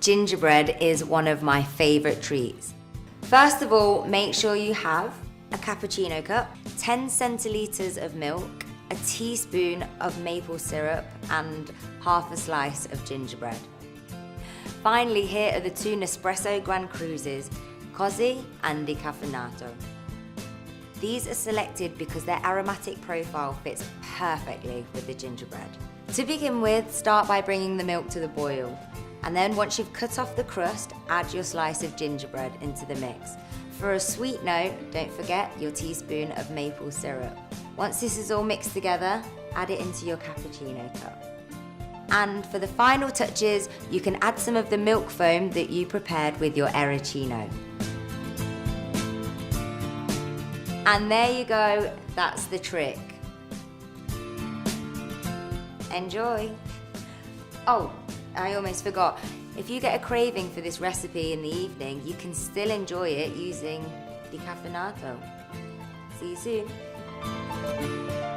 gingerbread is one of my favorite treats. First of all, make sure you have a cappuccino cup, 10 centiliters of milk, a teaspoon of maple syrup, and half a slice of gingerbread. Finally, here are the two Nespresso Grand Cruzes, Così and Decaffeinato. These are selected because their aromatic profile fits perfectly with the gingerbread. To begin with, start by bringing the milk to the boil, and then once you've cut off the crust, add your slice of gingerbread into the mix. For a sweet note, don't forget your teaspoon of maple syrup. Once this is all mixed together, add it into your cappuccino cup. And for the final touches, you can add some of the milk foam that you prepared with your arancino. And there you go, that's the trick. Enjoy. Oh, I almost forgot. If you get a craving for this recipe in the evening, you can still enjoy it using decaffeinato. See you soon.